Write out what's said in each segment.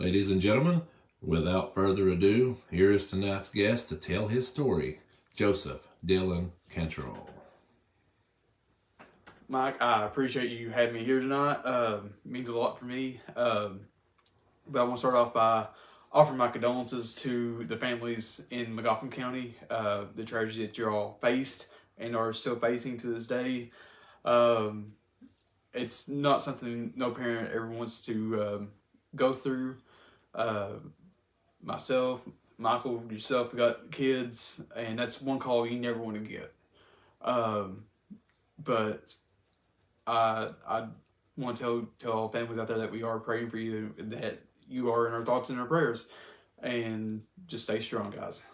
Ladies and gentlemen, without further ado, here is tonight's guest to tell his story, Joseph Dylan Cantrell. Mike, I appreciate you having me here tonight. It means a lot for me. But I want to start off by offering my condolences to the families in McGoffin County, the tragedy that you all faced and are still facing to this day. Um, it's not something no parent ever wants to go through. Uh, Myself, Michael, yourself, we got kids, and that's one call you never want to get. Um, but I want to tell all families out there that we are praying for you, that you are in our thoughts and our prayers, and just stay strong, guys.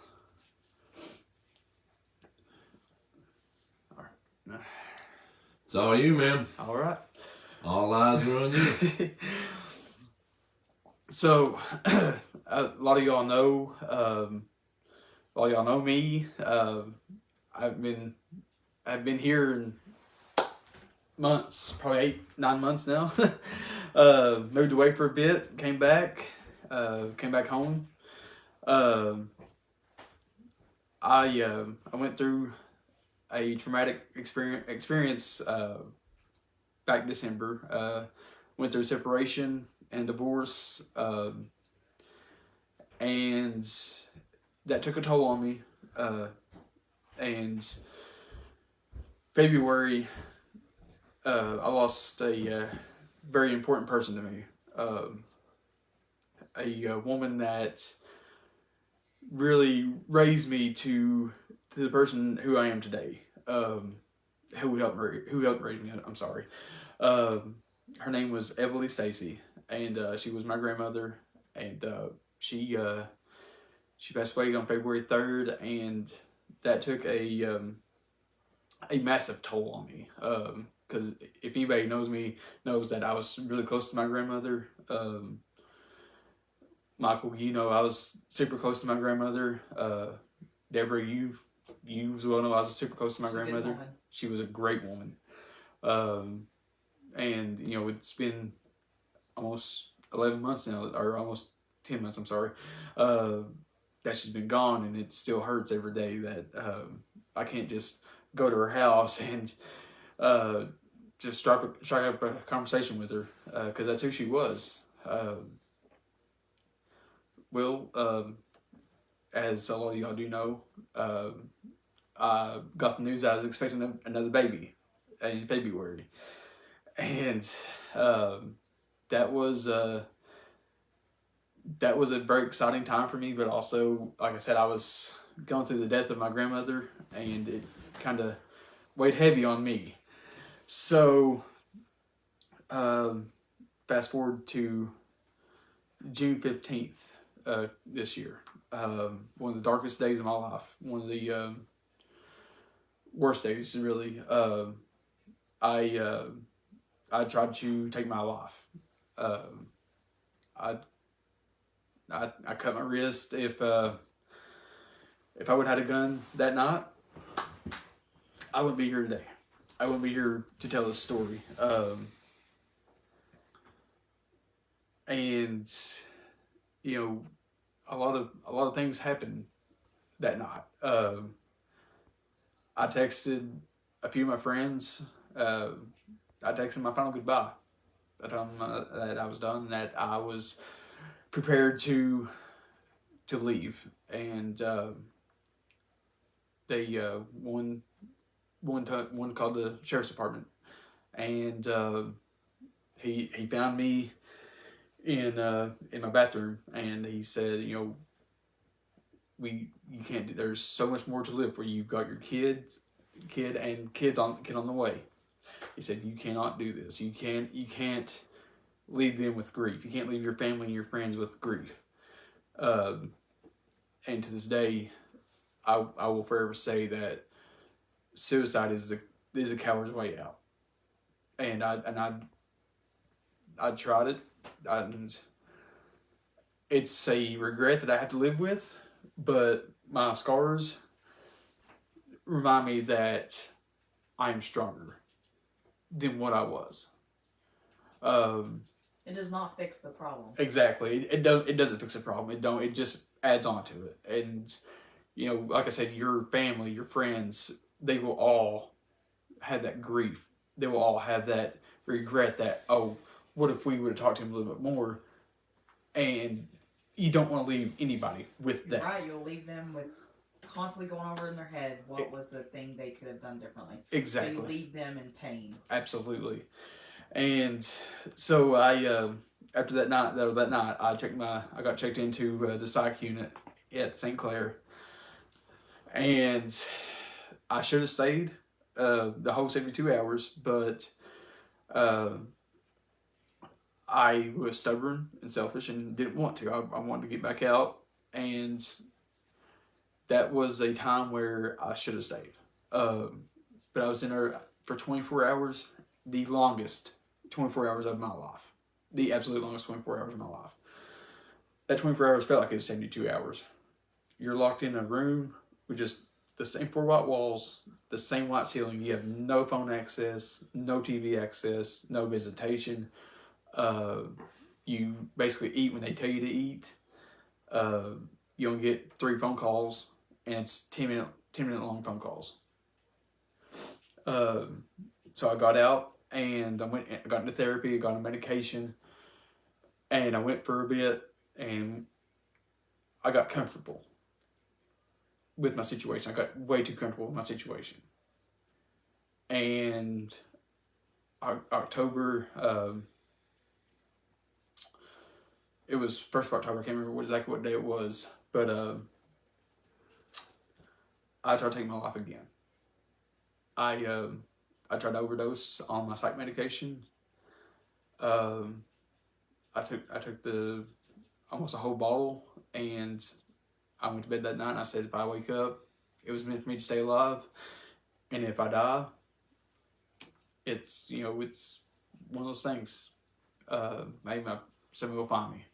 All right. It's all you, man. All right. All eyes are on you. So, a lot of y'all know, me. I've been here in months, probably 8-9 months now. Moved away for a bit, came back home. I went through a traumatic experience back December. Went through separation and divorce, and that took a toll on me. And February, I lost a very important person to me. A woman that really raised me to the person who I am today. Who helped raise me. I'm sorry. Her name was Everly Stacy, and she was my grandmother. And she passed away on February 3rd, and that took a massive toll on me. Because if anybody knows me, knows that I was really close to my grandmother. Michael, I was super close to my grandmother. Deborah, you as well know I was super close to my grandmother. She was a great woman. And, it's been almost 11 months now, or almost 10 months, I'm sorry, that she's been gone, and it still hurts every day that I can't just go to her house and just strike up a conversation with her, because that's who she was. As a lot of y'all do know, I got the news that I was expecting another baby in February, and that was a very exciting time for me. But also, like I said, I was going through the death of my grandmother, and it kind of weighed heavy on me. So, fast forward to June 15th this year. One of the darkest days of my life. One of the worst days, really. I tried to take my life. I cut my wrist. If I would have had a gun that night, I wouldn't be here today. I wouldn't be here to tell this story. And a lot of things happened that night. I texted a few of my friends. I texted my final goodbye. I told them that I was done, that I was prepared to leave, and they one called the sheriff's department, and he found me in my bathroom, and he said, you can't. There's so much more to live for. You've got your kid on the way. He said, you cannot do this. You can't leave them with grief. You can't leave your family and your friends with grief. And to this day, I will forever say that suicide is a coward's way out. And I tried it. And it's a regret that I have to live with, but my scars remind me that I am stronger than what I was. It does not fix the problem. Exactly. It doesn't fix the problem. It just adds on to it. And you know, like I said, your family, your friends, they will all have that grief. They will all have that regret that, oh, what if we would have talked to him a little bit more? And you don't want to leave anybody with that. Right, you'll leave them with constantly going over in their head what was the thing they could have done differently. Exactly. So you leave them in pain. Absolutely. And so I, after that night, I got checked into the psych unit at St. Clair, and I should have stayed the whole 72 hours, but I was stubborn and selfish and didn't want to. I wanted to get back out, and that was a time where I should have stayed. But I was in there for 24 hours, the longest 24 hours of my life. The absolute longest 24 hours of my life. That 24 hours felt like it was 72 hours. You're locked in a room with just the same 4 white walls, the same white ceiling. You have no phone access, no TV access, no visitation. You basically eat when they tell you to eat. You only get 3 phone calls, and it's 10-minute long phone calls. So I got out, and I got into therapy, I got on medication, and I went for a bit, and I got comfortable with my situation. I got way too comfortable with my situation. And October, it was 1st of October, I can't remember exactly what day it was, but I tried taking my life again. I tried to overdose on my psych medication. I took almost a whole bottle, and I went to bed that night, and I said, if I wake up, it was meant for me to stay alive, and if I die, it's one of those things. Maybe somebody will find me.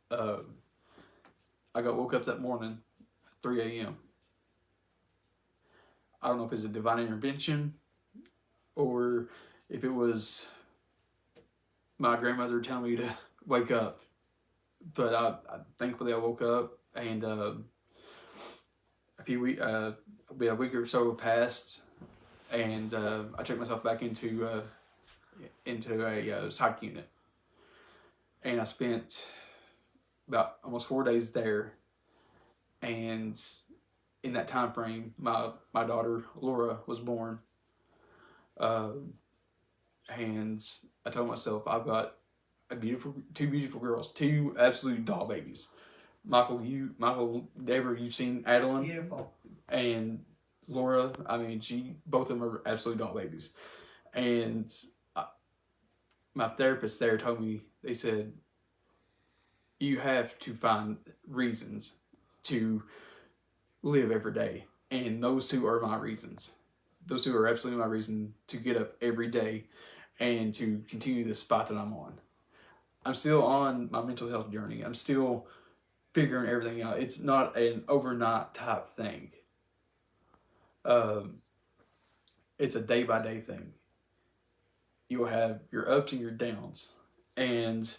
I woke up that morning at 3 a.m. I don't know if it's a divine intervention or if it was my grandmother telling me to wake up. But thankfully I woke up, and a week or so passed, and I checked myself back into a psych unit, and I spent about almost 4 days there. And in that time frame, my daughter Laura was born, and I told myself, I've got two beautiful girls, 2 absolute doll babies. Michael, Deborah, you've seen Adeline. Beautiful. And Laura, I mean, both of them are absolute doll babies. And my therapist there told me, they said, you have to find reasons to live every day. And those 2 are my reasons. Those 2 are absolutely my reason to get up every day and to continue the spot that I'm on. I'm still on my mental health journey. I'm still figuring everything out. It's not an overnight type thing. It's a day-by-day thing. You'll have your ups and your downs. And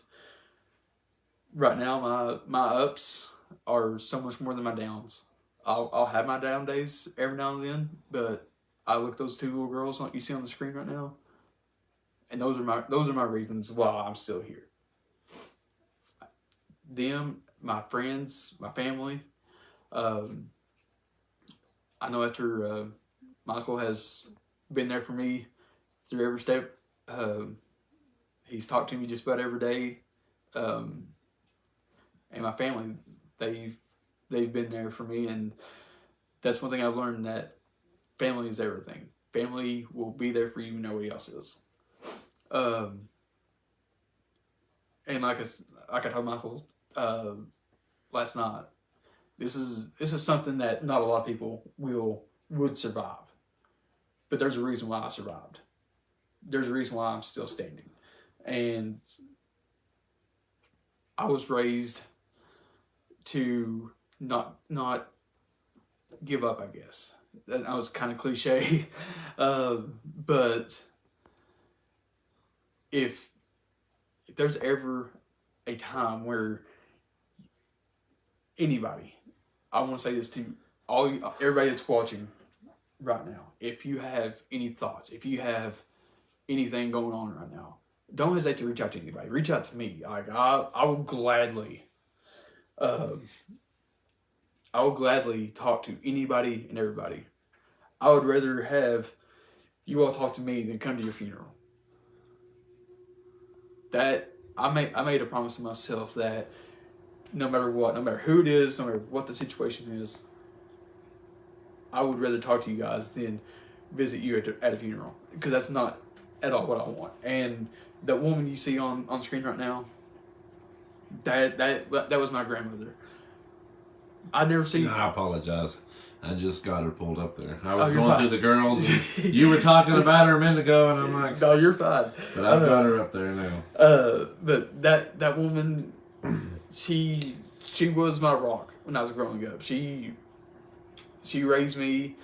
right now, my ups are so much more than my downs. I'll have my down days every now and then, but I look at those 2 little girls like you see on the screen right now, and those are my reasons why I'm still here. Them, my friends, my family. I know after Michael has been there for me through every step. He's talked to me just about every day, and my family, they've been there for me, and that's one thing I've learned, that family is everything. Family will be there for you when nobody else is. And like I told Michael last night, this is something that not a lot of people would survive, but there's a reason why I survived. There's a reason why I'm still standing, and I was raised to not give up, I guess. That was kind of cliche, but if there's ever a time where anybody, I want to say this to everybody that's watching right now, if you have any thoughts, if you have anything going on right now, don't hesitate to reach out to anybody. Reach out to me. Like I will gladly, I will gladly talk to anybody and everybody. I would rather have you all talk to me than come to your funeral. That I made a promise to myself that no matter what, no matter who it is, no matter what the situation is, I would rather talk to you guys than visit you at a funeral, because that's not at all what I want. And that woman you see on screen right now, that was my grandmother. I'd never seen. No, I apologize. I just got her pulled up there. I was you're going fine. through the girls. And you were talking about her a minute ago, and I'm like, no, you're fine. But I've got her up there now. But that woman, she was my rock when I was growing up. She raised me.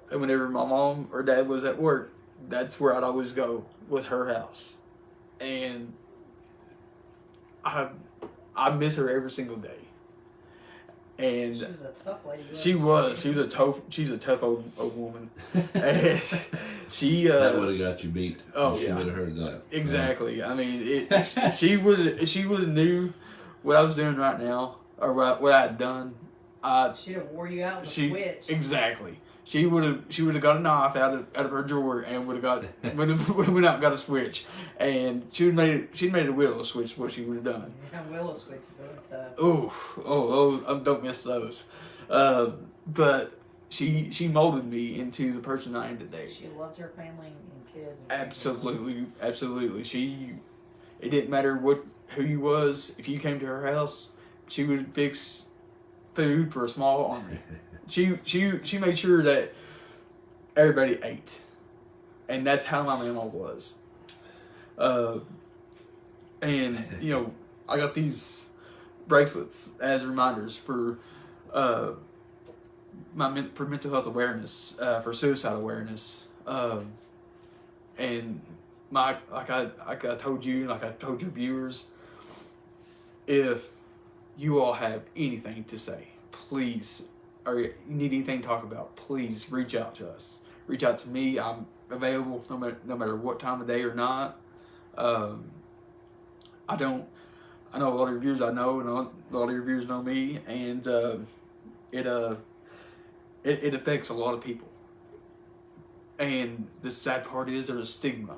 And whenever my mom or dad was at work, that's where I'd always go with her house. And I miss her every single day. And she was a tough lady. She's a tough old woman. And she that would have got you beat. Oh, she yeah. would have heard that. Exactly. So. I mean, if she would have knew what I was doing right now, or what I had done, she'd have wore you out with a switch. Exactly. She would have got a knife out of her drawer and would have went out and got a switch, and she'd made a willow switch. What she would have done. Yeah, willow switches are tough. Oh, don't miss those. But she molded me into the person I am today. She loved her family and kids. And absolutely. It didn't matter who you was. If you came to her house, she would fix food for a small army. She made sure that everybody ate, and that's how my mama was. And I got these bracelets as reminders for mental health awareness, for suicide awareness, and like I told you, like I told your viewers, if you all have anything to say, please. Or you need anything to talk about, please reach out to us. Reach out to me. I'm available no matter what time of day or not. I know a lot of your viewers I know, and a lot of your viewers know me, and it affects a lot of people. And the sad part is there's a stigma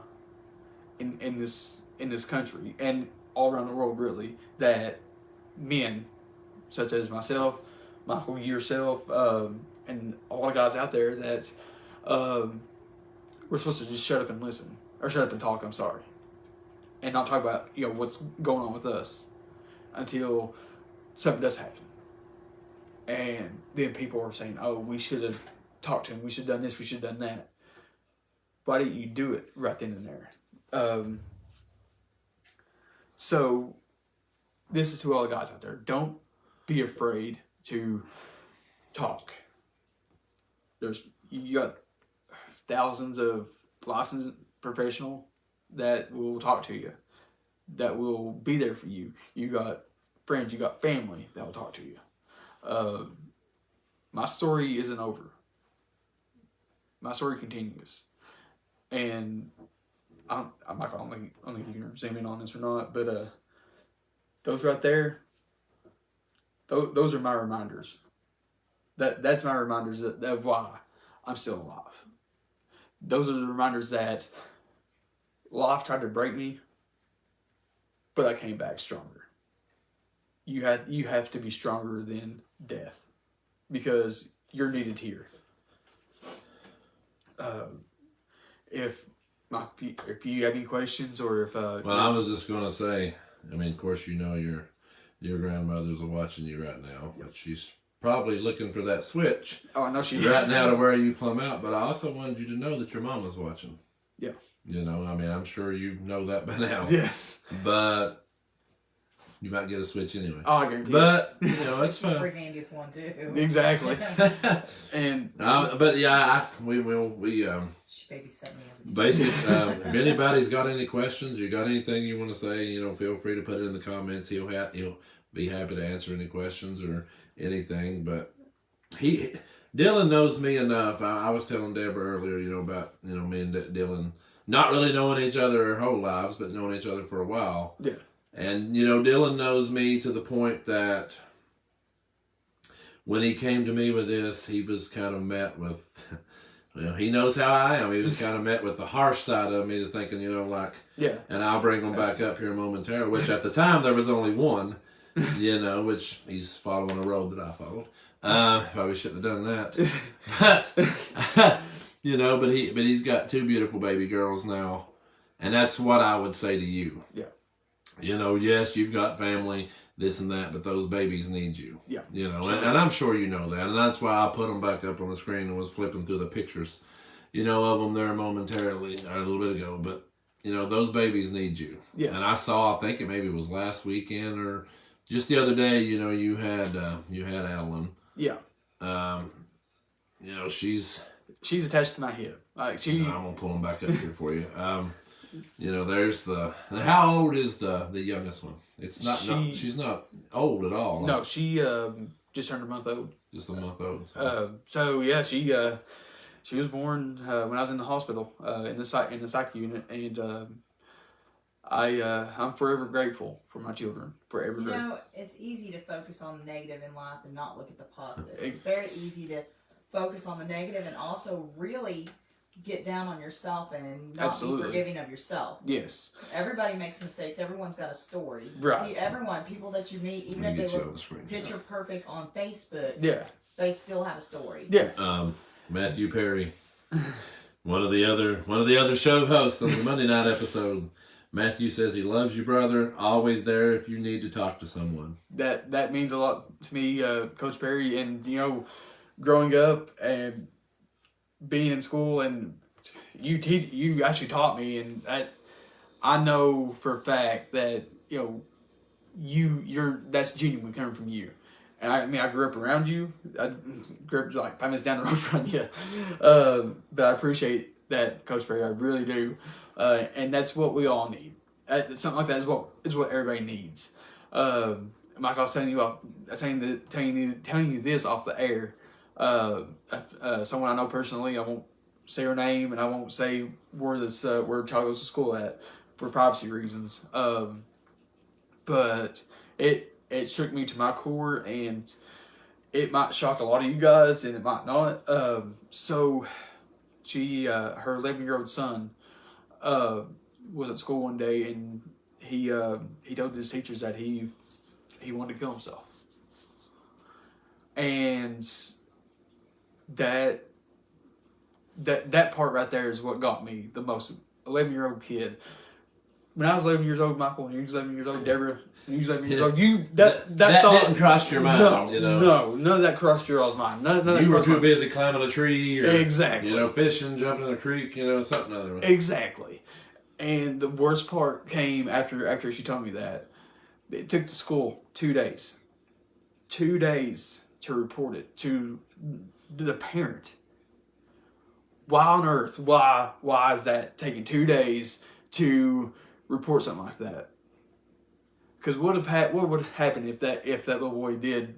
in this country and all around the world, really, that men such as myself, Michael, yourself, and a lot of guys out there that we're supposed to just shut up and listen, or shut up and talk, I'm sorry, and not talk about what's going on with us until something does happen. And then people are saying, oh, we should have talked to him, we should have done this, we should have done that. Why didn't you do it right then and there? So this is to all the guys out there. Don't be afraid to talk. You got thousands of licensed professionals that will talk to you, that will be there for you. You got friends, you got family that will talk to you. My story isn't over. My story continues, and I'm not gonna, I don't know if you can zoom in on this or not, but those right there. Those are my reminders. That's my reminders of why I'm still alive. Those are the reminders that life tried to break me, but I came back stronger. You have to be stronger than death, because you're needed here. If you have any questions, or if well, I was just gonna say, I mean, of course, your grandmother's watching you right now, but she's probably looking for that switch. Oh, I know she is. Right now to wear you plumb out, but I also wanted you to know that your mama's watching. Yeah. I mean, I'm sure you know that by now. Yes. But you might get a Switch anyway. Oh, I guarantee. But you know, it's fun. Bring Andy with one too. Exactly. And But yeah, we She babysat me as a kid. basic. If anybody's got any questions, you got anything you want to say, you know, feel free to put it in the comments. He'll be happy to answer any questions or anything. But Dylan knows me enough. I was telling Deborah earlier, you know, about, you know, me and Dylan not really knowing each other our whole lives, but knowing each other for a while. Yeah. And, you know, Dylan knows me to the point that when he came to me with this, he was kind of met with, well, he knows how I am. He was kind of met with the harsh side of me, to thinking, you know, like, yeah. and I'll bring him back up here momentarily, which at the time there was only one, you know, which he's following a road that I followed. Probably shouldn't have done that. But, you know, but he's got 2 beautiful baby girls now. And that's what I would say to you. Yeah. You know, yes, you've got family, this and that, but those babies need you. Yeah. You know, and I'm sure you know that. And that's why I put them back up on the screen and was flipping through the pictures, you know, of them there momentarily, or a little bit ago. But, you know, those babies need you. Yeah. And I saw, I think it maybe was last weekend or just the other day, you know, you had Adeline. Yeah. You know, she's attached to my hip. Like I'm gonna pull them back up here for you. You know, there's how old is the youngest one? It's not, she's not old at all. No, she just turned a month old. Just a month old. So yeah, she was born when I was in the hospital in the psych unit, and I'm forever grateful for my children. Forever You grateful. know, it's easy to focus on the negative in life and not look at the positives. It's very easy to focus on the negative and also really get down on yourself and not Absolutely. be forgiving of yourself. Yes. Everybody makes mistakes. Everyone's got a story. Right. People that you meet, even if they look picture perfect on Facebook, Yeah. they still have a story. Yeah. Matthew Perry, one of the other show hosts on the Monday night episode. Matthew says he loves you, brother. Always there if you need to talk to someone. That means a lot to me, Coach Perry. And you know, growing up and being in school, and you actually taught me, and I know for a fact that you know you're that's genuine coming from you. And I grew up around you. I grew up like 5 minutes down the road from you. But I appreciate that, Coach Perry. I really do. And that's what we all need. Something like that is what everybody needs. Like I was telling you this off the air. Someone I know personally, I won't say her name, and I won't say where child goes to school at for privacy reasons. But it shook me to my core, and it might shock a lot of you guys, and it might not. So she, her 11-year-old son, was at school one day, and he told his teachers that he wanted to kill himself, and that part right there is what got me the most. 11-year-old kid. When I was 11 years old, Michael, when you was 11 years old, Deborah, when you was 11 years old, that thought didn't cross your mind. No, you know? no, none of that crossed your all's mind. None of you were that too busy climbing a tree, or exactly, you know, fishing, jumping in a creek, you know, something other. Exactly. And the worst part came after she told me that. It took the school 2 days. 2 days to report it to the parent. Why on earth? Why is that taking 2 days to report something like that? Because what would happen if that little boy did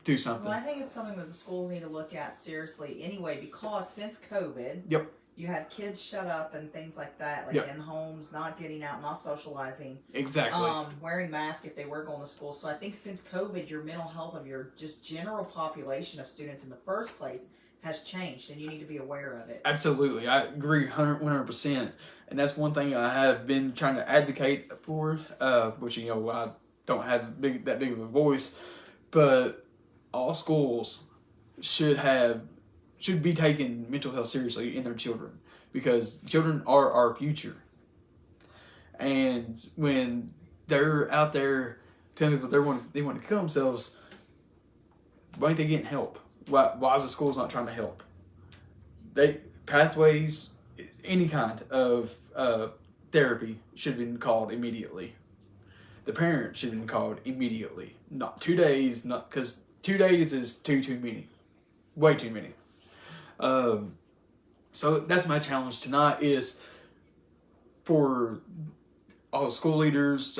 do something? Well, I think it's something that the schools need to look at seriously anyway, because since COVID, Yep. you had kids shut up and things like that, like Yep. in homes, not getting out, not socializing, Exactly. wearing masks if they were going to school. So I think since COVID, your mental health of your just general population of students in the first place has changed, and you need to be aware of it. Absolutely. I agree 100%. And that's one thing I have been trying to advocate for, which, you know, I don't have that big of a voice, but all schools should be taking mental health seriously in their children, because children are our future. And when they're out there telling people they want to kill themselves, why ain't they getting help? Why is the schools not trying to help? Pathways, any kind of therapy should have been called immediately. the parent should have been called immediately. Not 2 days, not because 2 days is too many. Way too many. So that's my challenge tonight is for all the school leaders,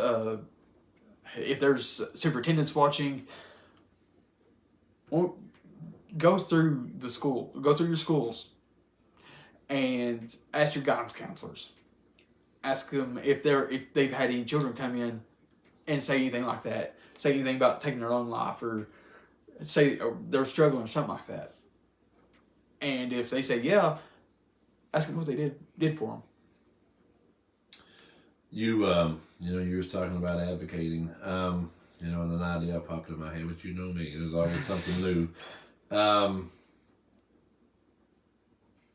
if there's superintendents watching, go through your schools and ask your guidance counselors. Ask them if they've had any children come in and say anything like that. Say anything about taking their own life or say they're struggling or something like that. And if they say yeah, ask them what they did for them. You you were talking about advocating, and an idea popped in my head, which you know me, there's always something new.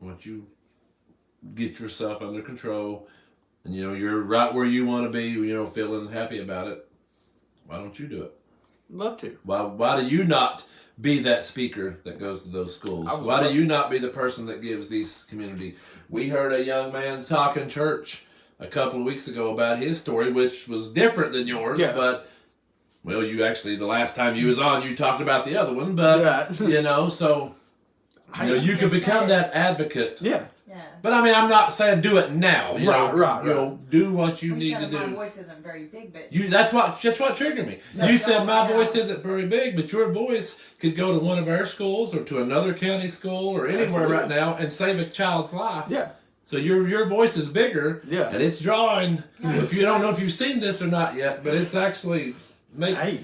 Once you get yourself under control, and you're right where you want to be, feeling happy about it, why don't you do it? Love to. Why do you not be that speaker that goes to those schools? Why do you not be the person that gives these community? We heard a young man talk in church a couple of weeks ago about his story, which was different than yours, but you actually, the last time you was on, you talked about the other one, but so you can become that advocate. Yeah. But I mean, I'm not saying do it now. Right. Do what you need to do. My voice isn't very big, but that's what triggered me. So you said my voice isn't very big, but your voice could go to one of our schools or to another county school or anywhere right now and save a child's life. Yeah. So your voice is bigger. Yeah. And it's drawing. If you don't know if you've seen this or not yet, but it's actually Hey.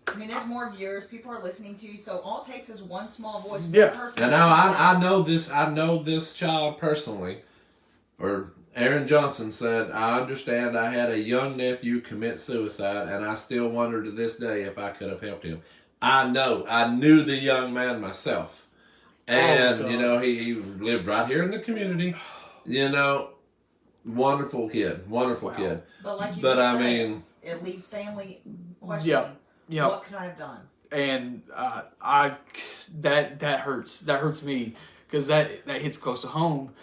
I mean, there's more viewers. People are listening to you, so all it takes is one small voice. Yeah. Person and now I know this. I know this child personally. Or Aaron Johnson said, I understand I had a young nephew commit suicide, and I still wonder to this day if I could have helped him. I knew the young man myself. And, he lived right here in the community. Wonderful kid. Kid. But like you I said, mean, it leaves family questioning. Yeah. What could I have done? And that hurts. That hurts me because that hits close to home.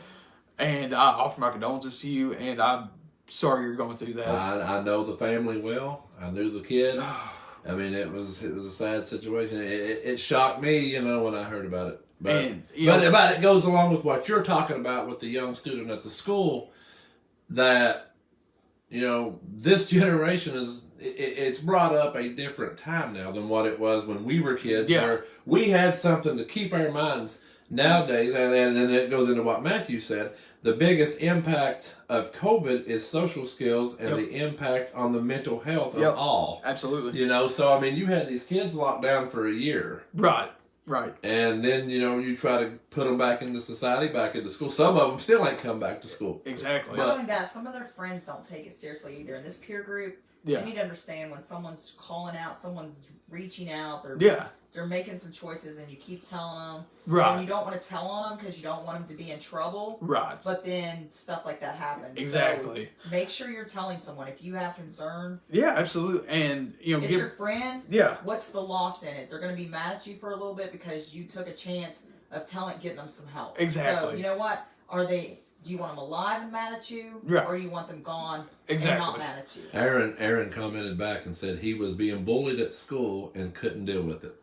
And I offer my condolences to you, and I'm sorry you're going through that. I know the family well. I knew the kid. I mean, it was a sad situation. It shocked me, when I heard about it. But it goes along with what you're talking about with the young student at the school. That this generation it's brought up a different time now than what it was when we were kids. Yeah. Where we had something to keep our minds. Nowadays, and then it goes into what Matthew said, the biggest impact of COVID is social skills and the impact on the mental health of all. Absolutely. So I mean, you had these kids locked down for a year. Right. And then, you try to put them back into society, back into school. Some of them still ain't come back to school. Exactly. Not only that, some of their friends don't take it seriously either. In this peer group, you need to understand when someone's calling out, someone's reaching out, they're making some choices, and you keep telling them. Right. And you don't want to tell on them because you don't want them to be in trouble. Right. But then stuff like that happens. Exactly. So make sure you're telling someone if you have concern. Yeah, absolutely. And it's your friend. Yeah. What's the loss in it? They're going to be mad at you for a little bit because you took a chance of getting them some help. Exactly. So you know what? Do you want them alive and mad at you, or do you want them gone and not mad at you? Aaron commented back and said he was being bullied at school and couldn't deal with it.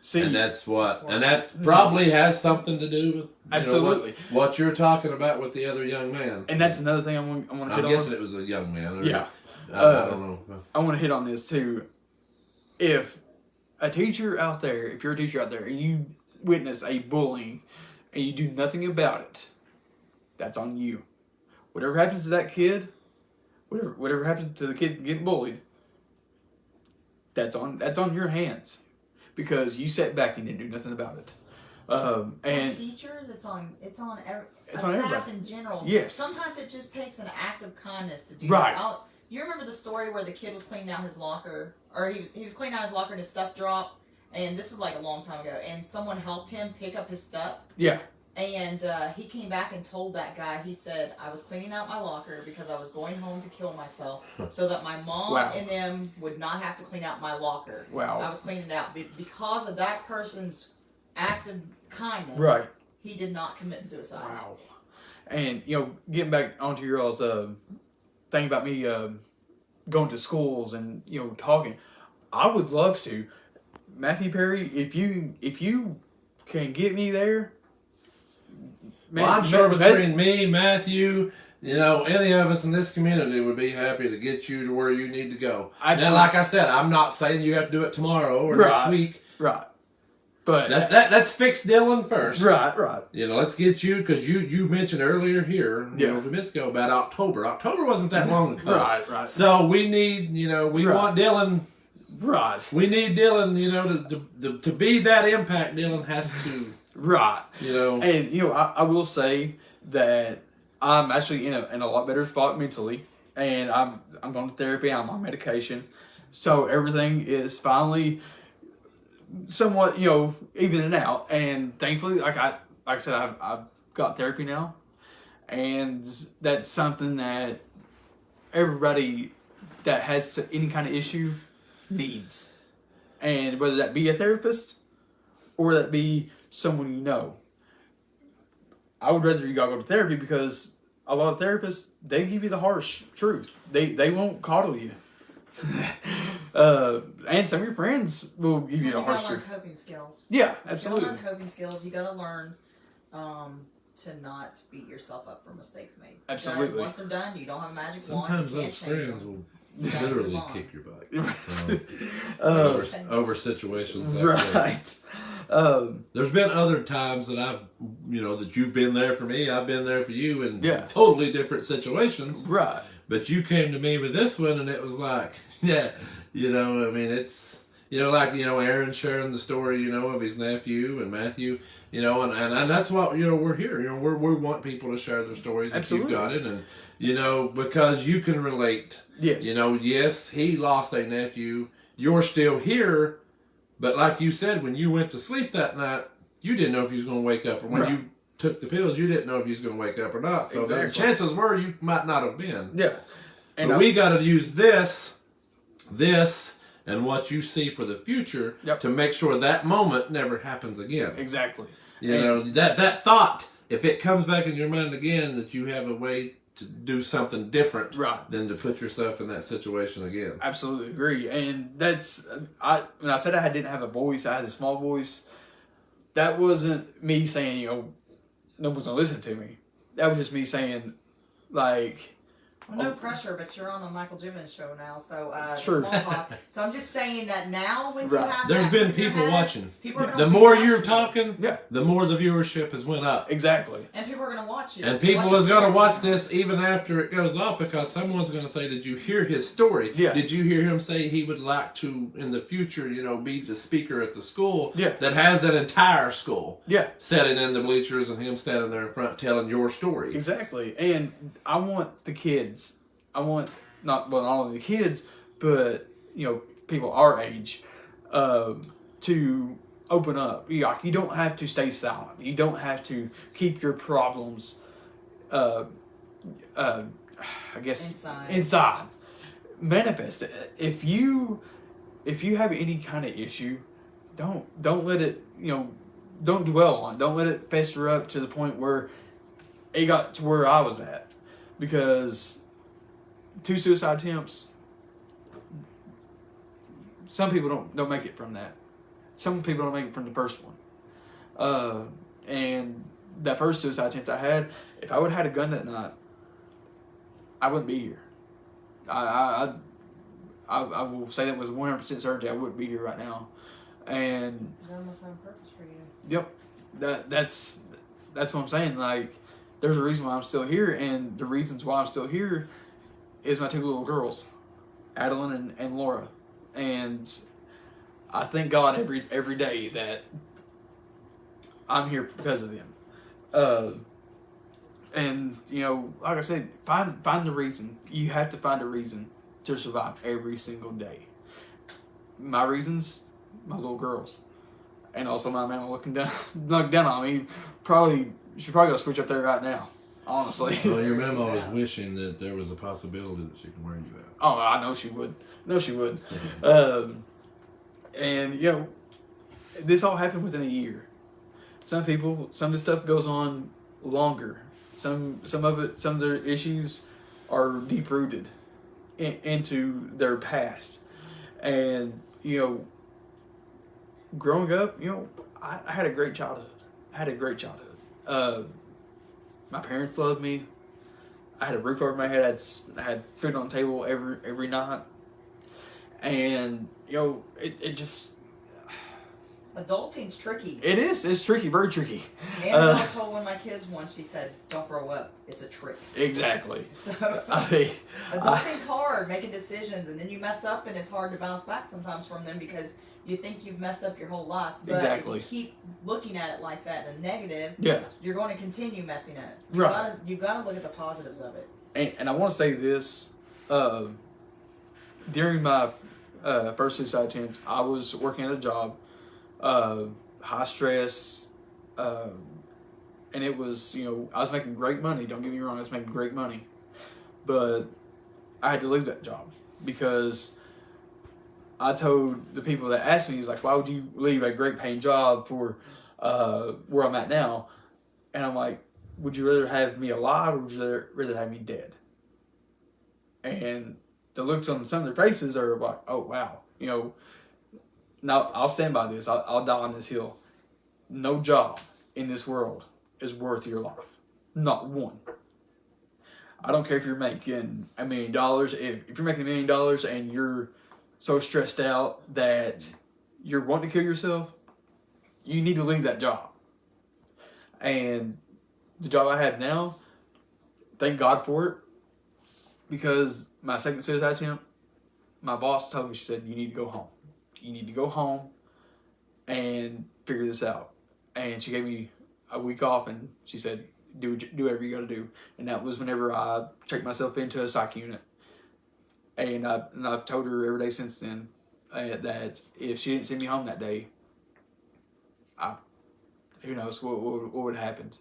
See, and that probably has something to do with absolutely what you're talking about with the other young man. And that's another thing I want to hit on. I'm guessing it was a young man. Yeah, I don't know. I want to hit on this too. If a teacher out there, if you're a teacher out there and you witness a bullying and you do nothing about it, that's on you. Whatever happens to that kid, whatever happens to the kid getting bullied, that's on your hands. Because you sat back and didn't do nothing about it. And teachers, it's on staff everybody. In general. Yes. Sometimes it just takes an act of kindness to do right. that. You remember the story where the kid was cleaning out his locker, or he was cleaning out his locker and his stuff dropped, and this is like a long time ago, and someone helped him pick up his stuff. Yeah. And he came back and told that guy, he said, I was cleaning out my locker because I was going home to kill myself so that my mom and them would not have to clean out my locker. Wow. I was cleaning it out. Because of that person's act of kindness, right. he did not commit suicide. Wow. And, getting back onto your all's thing about me going to schools and talking. I would love to, Matthew Perry. If you can get me there, man, Well, I'm sure between me, Matthew, any of us in this community would be happy to get you to where you need to go. Absolutely. Now, like I said, I'm not saying you have to do it tomorrow or next week. Right. But let's fix Dylan first. Right. Let's get you, because you mentioned earlier here, a few minutes ago, about October. October wasn't that long ago. Right. So we need, we want Dylan. Right. We need Dylan, to be that impact. Dylan has to. Right. And I will say that I'm actually in a lot better spot mentally, and I'm going to therapy. I'm on medication, so everything is finally somewhat evening out. And thankfully, like I said, I've got therapy now, and that's something that everybody that has any kind of issue needs, and whether that be a therapist or that be someone you know. I would rather you go to therapy, because a lot of therapists, they give you the harsh truth. They won't coddle you. And some of your friends will give you the harsh truth. You gotta learn coping skills. Yeah, absolutely. You gotta learn coping skills. You gotta learn to not beat yourself up for mistakes made. Absolutely. Once they're done, you don't have a magic Sometimes wand. those friends will literally kick your butt. Over situations like this. There's been other times that I've, that you've been there for me, I've been there for you in totally different situations. Right. But you came to me with this one, and it was like, it's, Aaron sharing the story, of his nephew and Matthew, and that's what, we're here. We want people to share their stories. Absolutely. If you've got it, and, because you can relate. Yes. Yes, he lost a nephew. You're still here. But like you said, when you went to sleep that night, you didn't know if you was going to wake up. Or when you took the pills, you didn't know if you was going to wake up or not. So the chances were you might not have been. Yeah. And we got to use this, and what you see for the future to make sure that moment never happens again. Exactly. That thought, if it comes back in your mind again, that you have a way to do something different than to put yourself in that situation again. Absolutely agree. And that's, when I said I didn't have a voice, I had a small voice, that wasn't me saying, no one's going to listen to me. That was just me saying, like... Well, no pressure, but you're on the Michael Jimmins show now, so True. Small talk. So I'm just saying that now when you have There's that been people watching. People are the more you're talking, the more the viewership has went up. Exactly. And people are going to watch you. And people is going to watch this even after it goes off, because someone's going to say, did you hear his story? Yeah. Did you hear him say he would like to, in the future, be the speaker at the school that has that entire school sitting in the bleachers and him standing there in front telling your story? Exactly. And I want the kids... not only the kids, but people our age, to open up. You don't have to stay silent. You don't have to keep your problems, I guess, inside. Manifest it. If you have any kind of issue, don't let it. Don't dwell on it. Don't let it fester up to the point where it got to where I was at, because 2 suicide attempts, some people don't make it from that. Some people don't make it from the first one. And that first suicide attempt I had, if I would have had a gun that night, I wouldn't be here. I will say that with 100% certainty, I wouldn't be here right now. And that must have a purpose for you. Yep. That's what I'm saying. Like, there's a reason why I'm still here, and the reasons why I'm still here is my 2 little girls, Adeline and Laura. And I thank God every day that I'm here because of them. And like I said, find the reason. You have to find a reason to survive every single day. My reasons, my little girls, and also my mama looking down on me. She's probably gonna switch up there right now. Honestly. Well, your memo is wishing that there was a possibility that she can wear you out. Oh, I know she would. And this all happened within a year. Some of the stuff goes on longer. Some of their issues are deep rooted, into their past. And, you know, growing up, you know, I had a great childhood. My parents loved me. I had a roof over my head. I had food on the table every night. And, you know, it just... Adulting's tricky. It is. It's tricky. Very tricky. Annabelle told one of my kids once, she said, don't grow up. It's a trick. Exactly. So, I adulting's hard, making decisions, and then you mess up, and it's hard to bounce back sometimes from them because you think you've messed up your whole life. But exactly. if you keep looking at it like that in a negative, yeah. you're going to continue messing up. You've got to look at the positives of it. And I want to say this. During my first suicide attempt, I was working at a job, high stress, and it was, you know, I was making great money. Don't get me wrong, I was making great money. But I had to leave that job because I told the people that asked me, he's like, why would you leave a great paying job for where I'm at now? And I'm like, would you rather have me alive or would you rather have me dead? And the looks on some of their faces are like, oh, wow. You know, now I'll stand by this. I'll die on this hill. No job in this world is worth your life. Not one. I don't care if you're making $1 million. If you're making $1 million and you're so stressed out that you're wanting to kill yourself, you need to leave that job. And the job I have now, thank God for it, because my second suicide attempt, my boss told me, she said, you need to go home. You need to go home and figure this out. And she gave me a week off, and she said, do whatever you got to do. And that was whenever I checked myself into a psych unit. And I've told her every day since then that if she didn't send me home that day, who knows what would have happened.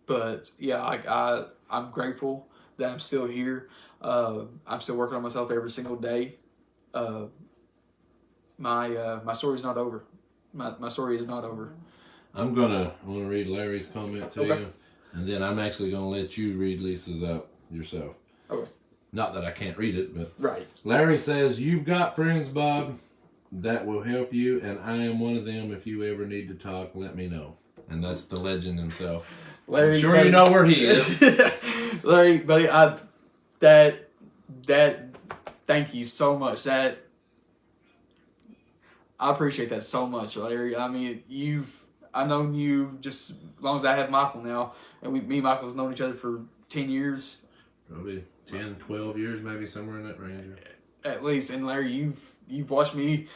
But yeah, I'm grateful that I'm still here. I'm still working on myself every single day. My story's not over. My story is not over. I'm gonna read Larry's comment to Okay. you, and then I'm actually gonna let you read Lisa's out yourself. Okay. Not that I can't read it, but Right. Larry says, you've got friends, Bob, that will help you, and I am one of them. If you ever need to talk, let me know. And that's the legend himself. Larry, I'm sure you know where he is. Larry, buddy, thank you so much. I appreciate that so much, Larry. I mean, I've known you just as long as I have Michael now, and me and Michael's known each other for 10 years. Probably 10, 12 years, maybe somewhere in that range. At least. And Larry, you've watched me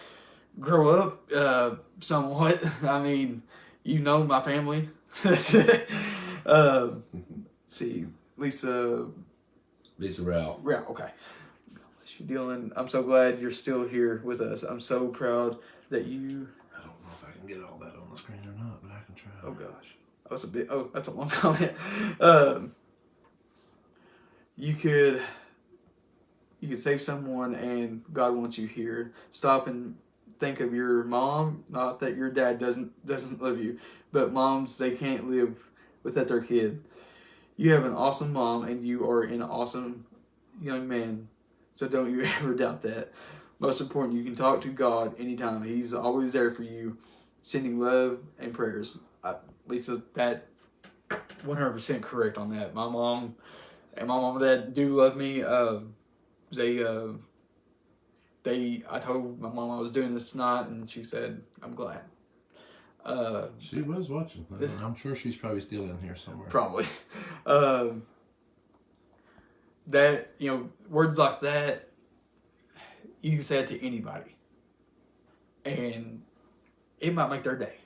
grow up somewhat. I mean, you know my family. See, Lisa Rao. Yeah, okay. Bless you, Dylan. I'm so glad you're still here with us. I'm so proud that you... I don't know if I can get all that on the screen or not, but I can try. Oh, gosh. That's a long comment. You could save someone, and God wants you here. Stop and think of your mom. Not that your dad doesn't love you, but moms, they can't live without their kid. You have an awesome mom, and you are an awesome young man. So don't you ever doubt that. Most important, you can talk to God anytime. He's always there for you, sending love and prayers. Lisa, that 100% correct on that. My mom and dad do love me. I told my mom I was doing this tonight, and she said, I'm glad. She was watching. I'm sure she's probably still in here somewhere. Probably. That, you know, words like that, you can say it to anybody. And it might make their day.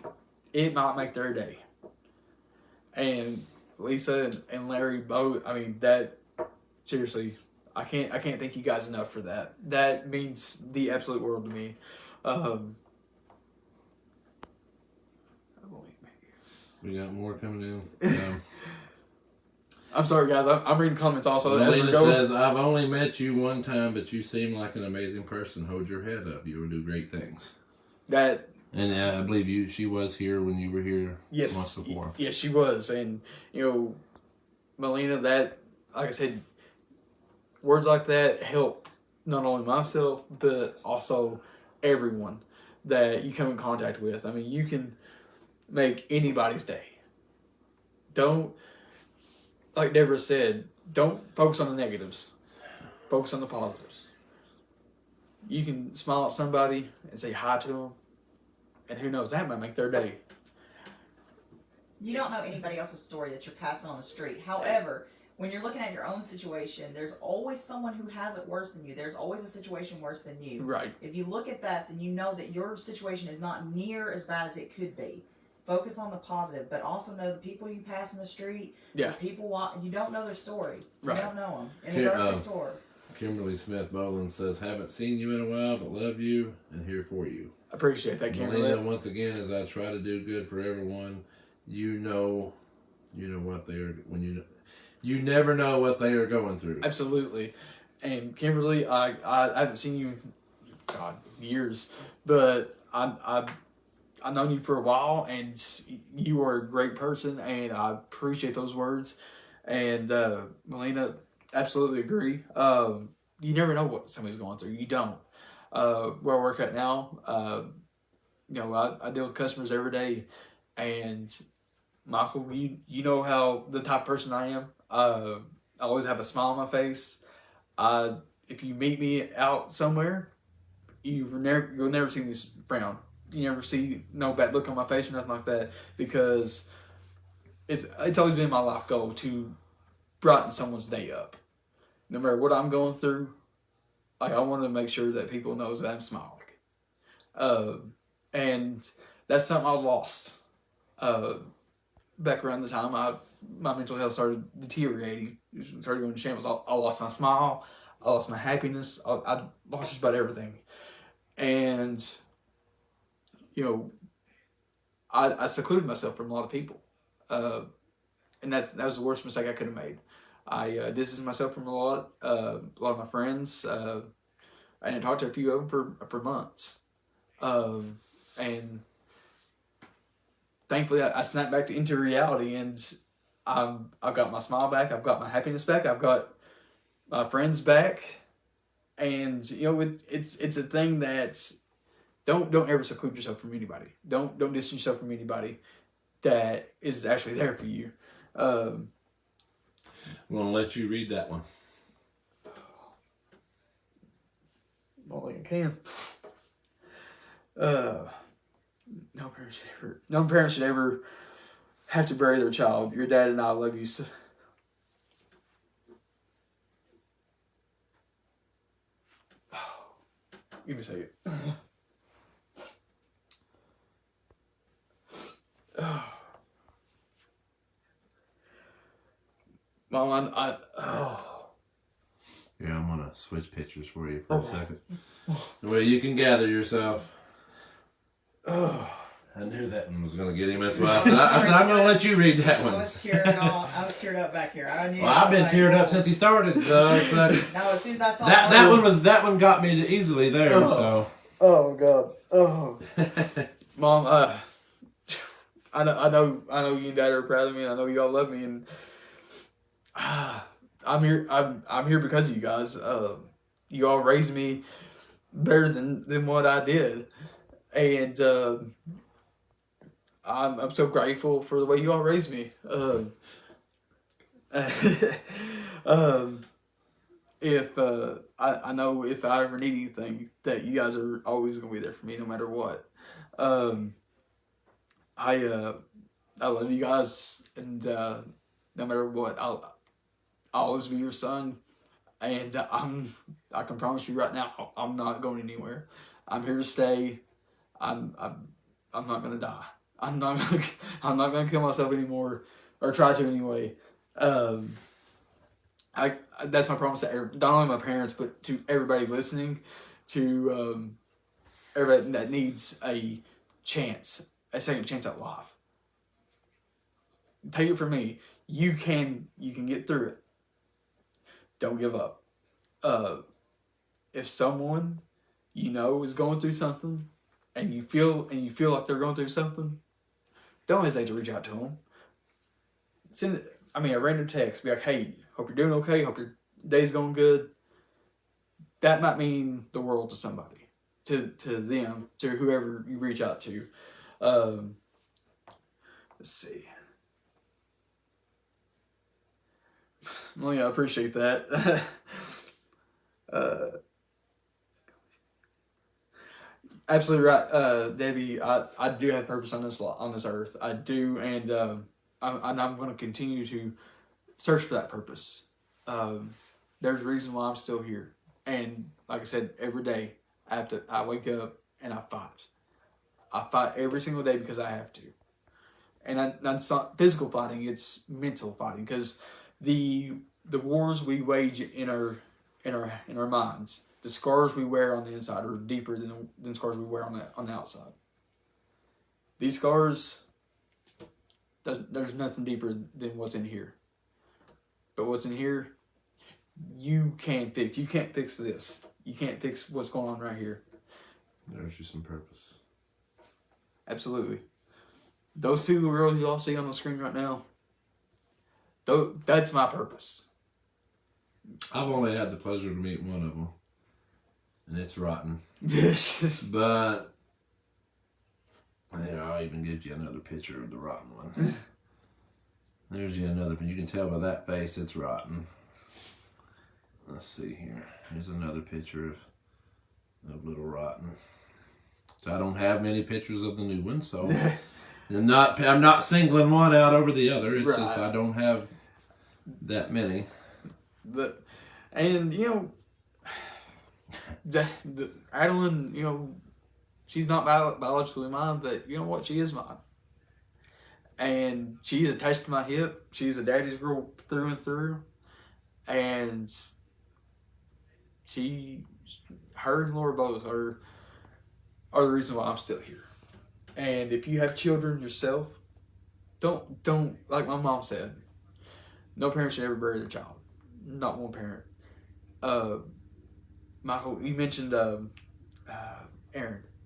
And Lisa and Larry both, I mean, that, seriously, I can't thank you guys enough for that. That means the absolute world to me. We got more coming in. I'm sorry, guys. I'm reading comments also. Melina says, I've only met you one time, but you seem like an amazing person. Hold your head up. You will do great things. And I believe she was here when you were here once before. Yes, she was. And, you know, Melina, that, like I said, words like that help not only myself, but also everyone that you come in contact with. I mean, you can make anybody's day. Don't, like Deborah said, don't focus on the negatives. Focus on the positives. You can smile at somebody and say hi to them, and who knows, that might make their day. You don't know anybody else's story that you're passing on the street. However, when you're looking at your own situation, there's always someone who has it worse than you. There's always a situation worse than you. Right. If you look at that, then you know that your situation is not near as bad as it could be. Focus on the positive, but also know the people you pass in the street, Yeah. the people you don't know their story. Right. You don't know them. In the grocery store. Kimberly Smith Boland says, haven't seen you in a while, but love you and here for you. Appreciate that, Kimberly. Melina, once again, as I try to do good for everyone, you know what they are, you never know what they are going through. Absolutely. And Kimberly, I haven't seen you, God, years, but I've known you for a while, and you are a great person, and I appreciate those words. And Melina, absolutely agree. You never know what somebody's going through. You don't. Where I work at now, I deal with customers every day, and Michael, you know how the type of person I am. I always have a smile on my face. If you meet me out somewhere, you'll never see me frown. You never see no bad look on my face or nothing like that, because it's always been my life goal to brighten someone's day up. No matter what I'm going through, like, I want to make sure that people knows that I'm smiling. And that's something I lost back around the time my mental health started deteriorating. It started going to shambles. I lost my smile. I lost my happiness. I lost just about everything. And, I secluded myself from a lot of people. And that was the worst mistake I could have made. I distanced myself from a lot of my friends. I didn't talk to a few of them for months. And thankfully, I snapped back into reality, and I've got my smile back. I've got my happiness back. I've got my friends back. And it's a thing that's don't ever seclude yourself from anybody. Don't distance yourself from anybody that is actually there for you. I'm gonna let you read that one. All I can. No parent should ever have to bury their child. Your dad and I love you so. Give me a second. Mom, Yeah, I'm gonna switch pictures for you for a second. Well, you can gather yourself. I knew that one was gonna get him. That's why I said I'm gonna let you read that one. I was teared up back here. I knew. Well, I've been teared up since he started. So it's like, no, as soon as I saw that one got me easily there. So. Oh God. Oh. Mom, I know you and Dad are proud of me, and I know y'all love me, and I'm here because of you guys. You all raised me better than what I did, and I'm so grateful for the way you all raised me. If I know if I ever need anything, that you guys are always gonna be there for me, no matter what. I love you guys, and no matter what, I'll always be your son. And I can promise you right now, I'm not going anywhere. I'm here to stay. I'm not gonna die. I'm not gonna kill myself anymore, or try to anyway. That's my promise to not only my parents, but to everybody listening, to everybody that needs a second chance at life. Take it from me. You can get through it. Don't give up. If someone is going through something, and you feel like they're going through something, don't hesitate to reach out to them. Send a random text. Be like, hey, hope you're doing okay. Hope you're day's going good, that might mean the world to somebody, to them, to whoever you reach out to. Let's see. Well, yeah, I appreciate that. Absolutely right, Debbie. I do have purpose on this earth. I do, and I'm going to continue to search for that purpose. There's a reason why I'm still here, and like I said, every day I wake up and I fight. I fight every single day because I have to, and that's not physical fighting; it's mental fighting. Because the wars we wage in our minds, the scars we wear on the inside are deeper than scars we wear on the outside. These scars, there's nothing deeper than what's in here. But what's in here, you can't fix. You can't fix this. You can't fix what's going on right here. There's you some purpose. Absolutely. Those two girls you all see on the screen right now, that's my purpose. I've only had the pleasure to meet one of them, and it's rotten. But yeah, I'll even give you another picture of the rotten one. There's you another, you can tell by that face it's rotten. Let's see here. Here's another picture of Little Rotten. So I don't have many pictures of the new one, so I'm not singling one out over the other. It's just I don't have that many. But, and you know, the Adeline, you know, she's not biologically mine, but you know what? She is mine. And she is attached to my hip. She's a daddy's girl through and through. And her and Laura both are the reason why I'm still here. And if you have children yourself, don't like my mom said, no parent should ever bury their child. Not one parent. Michael, you mentioned Aaron.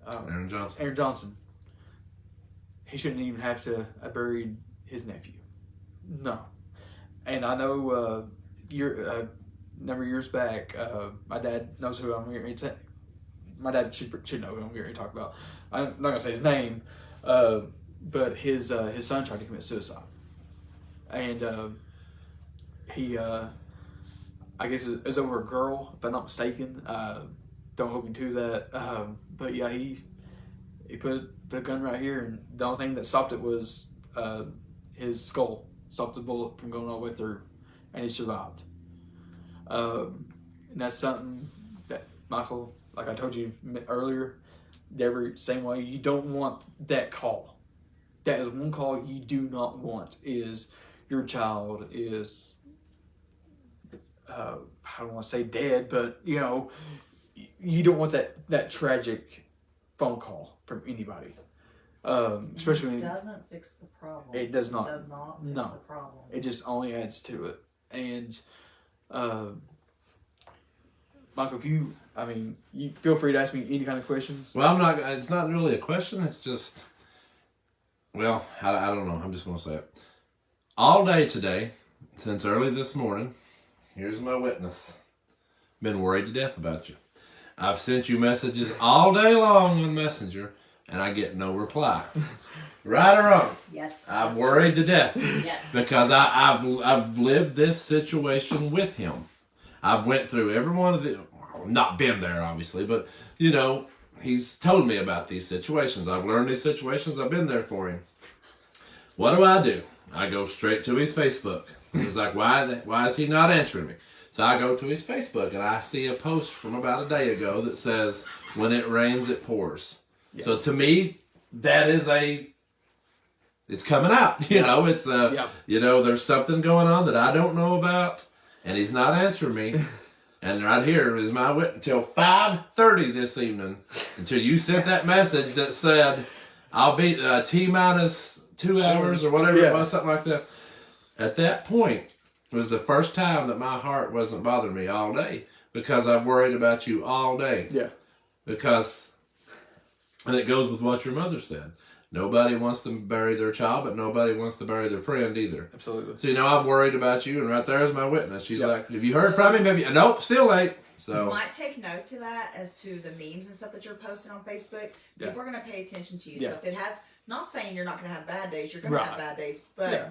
Aaron Johnson. Aaron Johnson. He shouldn't even have to have buried his nephew. No. And I know a number of years back, my dad knows who I'm getting to. My dad should know who I'm getting to talk about. I'm not gonna say his name, but his son tried to commit suicide, and he I guess it was over a girl, if I'm not mistaken. Don't hold me to that. But yeah, he put a gun right here, and the only thing that stopped it was his skull. Stopped the bullet from going all the way through, and he survived. And that's something that, Michael, like I told you earlier, Deborah, same way, you don't want that call. That is one call you do not want, is your child is, I don't want to say dead, but, you know, you don't want that tragic phone call from anybody. Especially when it doesn't fix the problem. It does not. It does not fix the problem. It just only adds to it. And Michael, if you feel free to ask me any kind of questions. Well, it's not really a question. It's just, well, I don't know. I'm just going to say it. All day today, since early this morning, here's my witness. Been worried to death about you. I've sent you messages all day long on Messenger, and I get no reply. Right or wrong? Yes. I'm worried to death. Yes. Because I've lived this situation with him. I've went through every one of the, not been there obviously, but you know, he's told me about these situations. I've learned these situations. I've been there for him. What do? I go straight to his Facebook. It's like, why is he not answering me? So I go to his Facebook and I see a post from about a day ago that says, when it rains, it pours. Yeah. So to me, that is it's coming out. You know, it's you know, there's something going on that I don't know about, and he's not answering me. And right here is my witness until 5:30 this evening, until you sent that message that said, I'll be T-minus 2 hours or whatever it was, something like that. At that point was the first time that my heart wasn't bothering me all day, because I've worried about you all day. Yeah. Because, and it goes with what your mother said. Nobody wants to bury their child, but nobody wants to bury their friend either. Absolutely. So, I'm worried about you, and right there is my witness. She's Yep. like, have you heard from him? Have you? Nope, still ain't. So, You might take note to that as to the memes and stuff that you're posting on Facebook. Yeah. People are going to pay attention to you. Yeah. So if it has, not saying you're not going to have bad days, you're going to have bad days, but Yeah.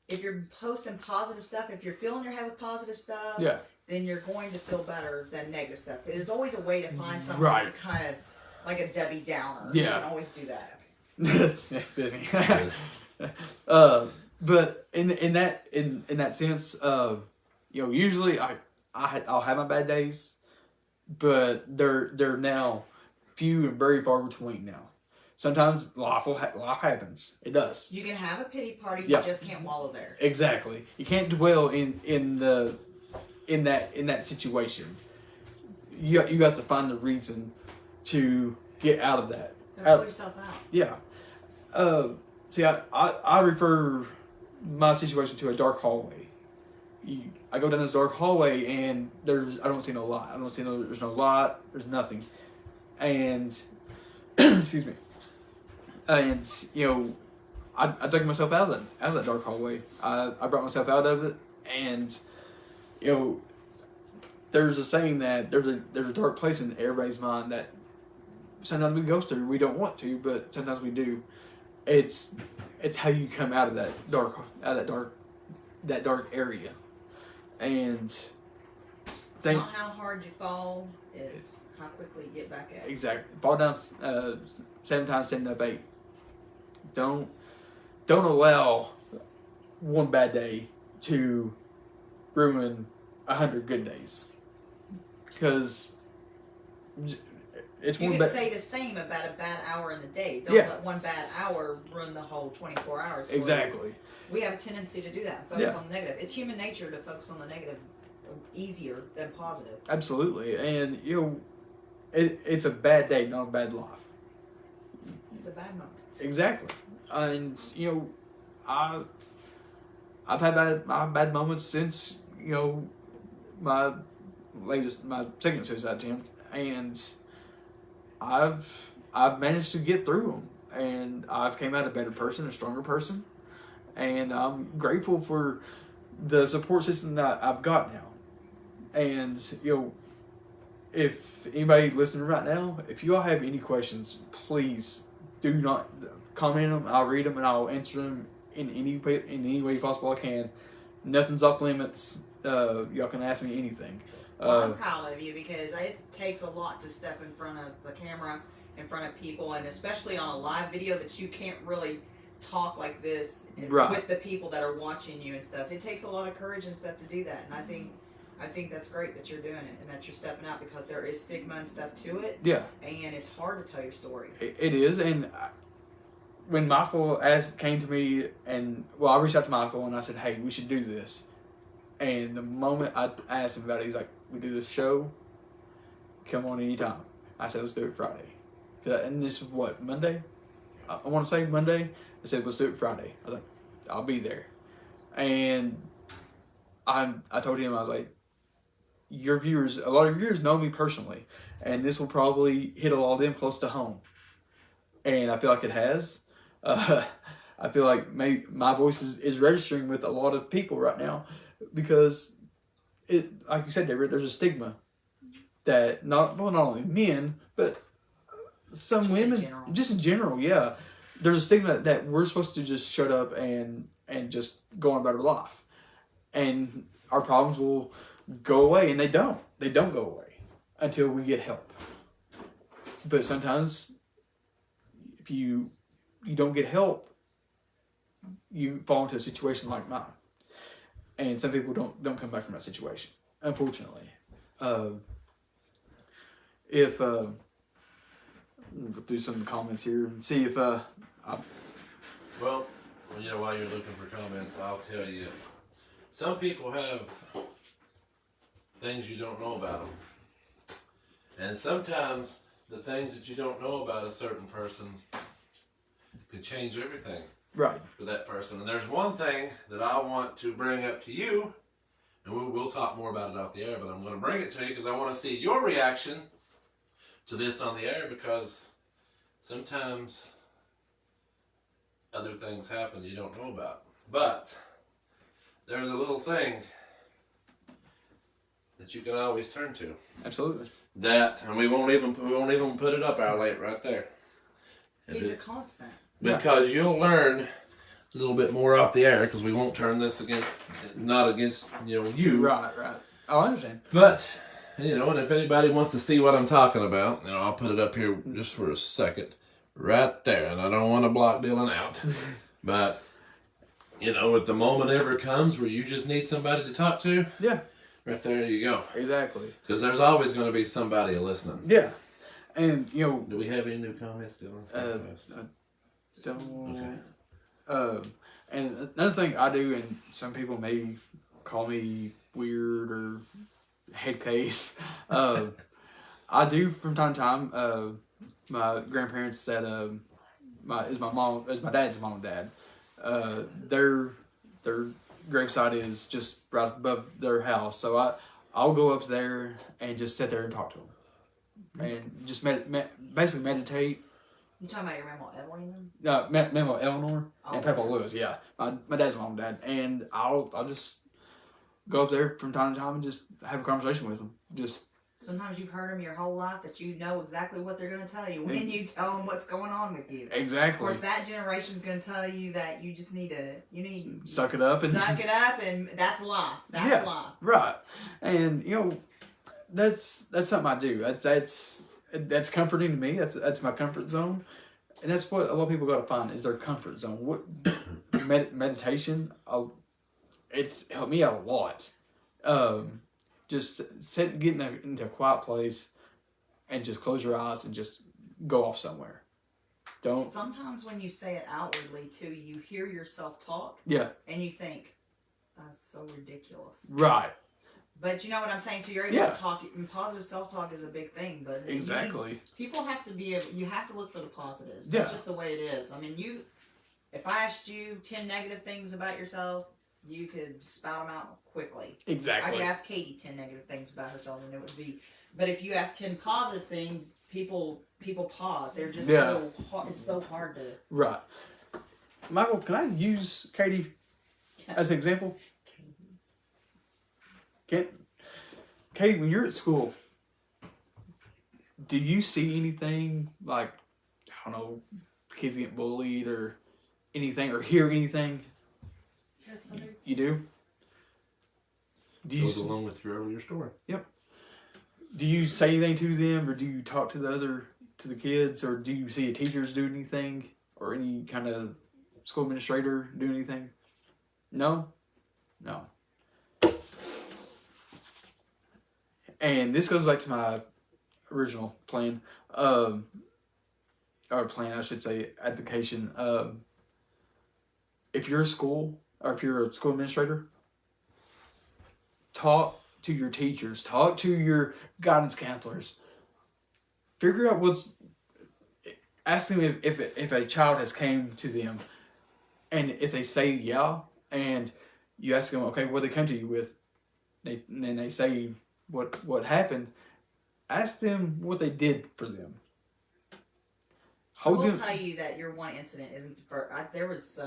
if you're posting positive stuff, if you're filling your head with positive stuff, Yeah. then you're going to feel better than negative stuff. There's always a way to find something Right. kind of like a Debbie Downer. Yeah. You can always do that. But in that sense, usually I'll have my bad days, but they're now few and very far between now. Sometimes life happens. It does. You can have a pity party, Yeah. you just can't wallow there. Exactly. You can't dwell in that situation. You got to find the reason to get out of that. Gotta pull yourself out. Yeah. See, I refer my situation to a dark hallway. I go down this dark hallway and I don't see no light. There's no light. There's nothing. And excuse me. And I dug myself out of that dark hallway. I brought myself out of it, and there's a saying that there's a dark place in everybody's mind that sometimes we go through. We don't want to, but sometimes we do. It's how you come out of that dark area, and It's not how hard you fall, it's how quickly you get back up. exactly fall down 7 times, 7 up 8. Don't allow one bad day to ruin 100 good days, because it's You one can bad. say the same about a bad hour in the day. Don't Yeah. let one bad hour ruin the whole 24 hours. for you. Exactly. We have a tendency to do that and focus Yeah. on the negative. It's human nature to focus on the negative easier than positive. Absolutely, and it's a bad day, not a bad life. It's a bad moment. Exactly, and I've had bad moments since my second suicide attempt, and I've managed to get through them, and I've came out a better person, a stronger person, and I'm grateful for the support system that I've got now. And if anybody listening right now, if you all have any questions, please do not comment them. I'll read them and I'll answer them in any way possible I can. Nothing's off limits. Y'all can ask me anything. Well, I'm proud of you because it takes a lot to step in front of the camera, in front of people, and especially on a live video that you can't really talk like this Right. with the people that are watching you and stuff. It takes a lot of courage and stuff to do that, and I think that's great that you're doing it and that you're stepping out, because there is stigma and stuff to it, Yeah, and it's hard to tell your story. it is. And when Michael came to me, and I reached out to Michael and I said, "Hey, we should do this." And the moment I asked him about it, he's like, "We do this show. Come on anytime." I said, "Let's do it Friday." And this is what, Monday? I want to say Monday. I said, "Let's do it Friday." I was like, "I'll be there." And I told him, I was like, a lot of your viewers know me personally, and this will probably hit a lot of them close to home. And I feel like it has. I feel like my voice is registering with a lot of people right now, because like you said, David, there's a stigma that not only men, but some Just in women, general. just in general, yeah. There's a stigma that we're supposed to just shut up and just go on about our life, and our problems will go away, and they don't go away until we get help. But sometimes, if you don't get help, you fall into a situation like mine, and some people don't come back from that situation, unfortunately. We'll go through some of the comments here and see if well, while you're looking for comments, I'll tell you, some people have things you don't know about them, and sometimes the things that you don't know about a certain person can change everything right. for that person. And there's one thing that I want to bring up to you, and we'll talk more about it off the air, but I'm going to bring it to you because I want to see your reaction to this on the air, because sometimes other things happen you don't know about. But there's a little thing that you can always turn to. Absolutely. And we won't even put it up our late right there. He's a constant. Because you'll learn a little bit more off the air, because we won't turn this not against you. Right. Oh, I understand. But and if anybody wants to see what I'm talking about, I'll put it up here just for a second, right there. And I don't want to block Dylan out, but if the moment ever comes where you just need somebody to talk to, yeah, right there you go. Exactly. Because there's always going to be somebody listening. Yeah, and Do we have any new comments, Dylan? Okay. And another thing I do, and some people may call me weird or head case. I do from time to time. My grandparents that is my dad's mom and dad. Their gravesite is just right above their house, so I'll go up there and just sit there and talk to them, and just basically meditate. You talking about your Mama Evelyn? Mama Eleanor and Papa okay. Lewis. Yeah, my dad's mom and dad, and I'll just go up there from time to time and just have a conversation with them. Just sometimes you've heard them your whole life that you know exactly what they're going to tell you when you tell them what's going on with you. Exactly. Of course, that generation's going to tell you that you just need to suck it up and that's life. That's life. Right. And that's something I do. That's comforting to me. That's my comfort zone, and that's what a lot of people got to find is their comfort zone. What meditation? It's helped me out a lot. Just get into a quiet place and just close your eyes and just go off somewhere. Don't. Sometimes when you say it outwardly too, you hear yourself talk. Yeah. And you think, that's so ridiculous. Right. But you know what I'm saying? So you're able to talk, and positive self-talk is a big thing. But exactly. People have to you have to look for the positives. Yeah. That's just the way it is. I mean, if I asked you 10 negative things about yourself, you could spout them out quickly. Exactly. I could ask Katie 10 negative things about herself, and it would be. But if you ask 10 positive things, people pause. They're just so hard. It's so hard to. Right. Michael, can I use Katie as an example? Katie, when you're at school, do you see anything like, I don't know, kids get bullied or anything, or hear anything? Yes, I do. You do? Goes along with your earlier story. Yep. Do you say anything to them, or do you talk to the kids, or do you see teachers do anything, or any kind of school administrator do anything? No? No. And this goes back to my original plan, or plan, I should say, advocation. If you're a school, or if you're a school administrator, talk to your teachers, talk to your guidance counselors. Figure out ask them if a child has came to them, and if they say yeah, and you ask them, okay, what they come to you with, and then they say what happened, ask them what they did for them. I will tell you that your one incident isn't the first. There was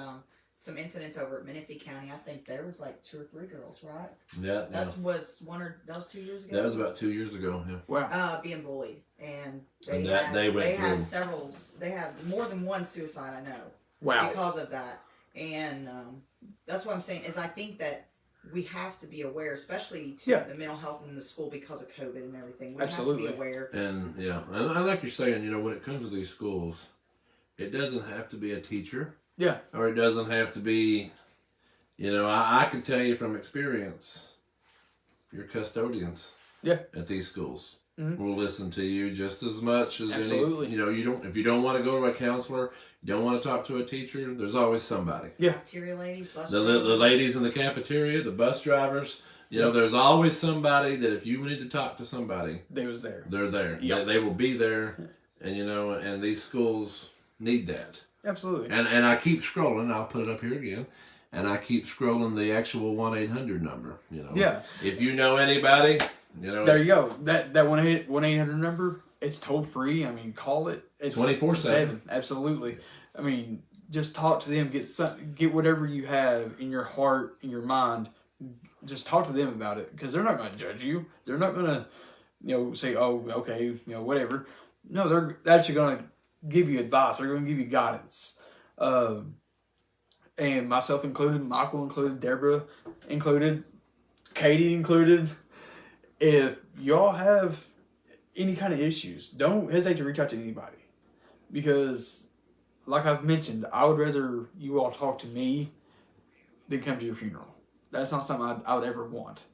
some incidents over at Menifee County. I think there was like 2 or 3 girls, right? Yeah. That was 2 years ago. That was about 2 years ago. Yeah. Wow. Being bullied, and they had more than one suicide. I know. Wow. Because of that, and that's what I'm saying is I think that we have to be aware, especially to the mental health in the school because of COVID and everything. We Absolutely. have to be aware. And and I like you're saying, when it comes to these schools, it doesn't have to be a teacher. Yeah. Or it doesn't have to be, I can tell you from experience, your custodians at these schools will listen to you just as much as Absolutely. if you don't want to go to a counselor, you don't want to talk to a teacher, there's always somebody. Yeah. Cafeteria ladies, bus the ladies in the cafeteria, the bus drivers, there's always somebody that if you need to talk to somebody, they was there. They're there. Yep. They will be there, and and these schools need that. Absolutely. And I keep scrolling. I'll put it up here again. And I keep scrolling the actual 1-800 number. Yeah. If you know anybody, there you go. That 1-800 number. It's toll free. I mean, call it. It's 24/7. Absolutely. I mean, just talk to them. Get whatever you have in your heart, in your mind. Just talk to them about it, because they're not going to judge you. They're not going to, say, oh, okay, whatever. No, they're actually going to give you advice. They're going to give you guidance. And myself included, Michael included, Deborah included, Katie included. If y'all have any kind of issues, don't hesitate to reach out to anybody. Because, like I've mentioned, I would rather you all talk to me than come to your funeral. That's not something I would ever want.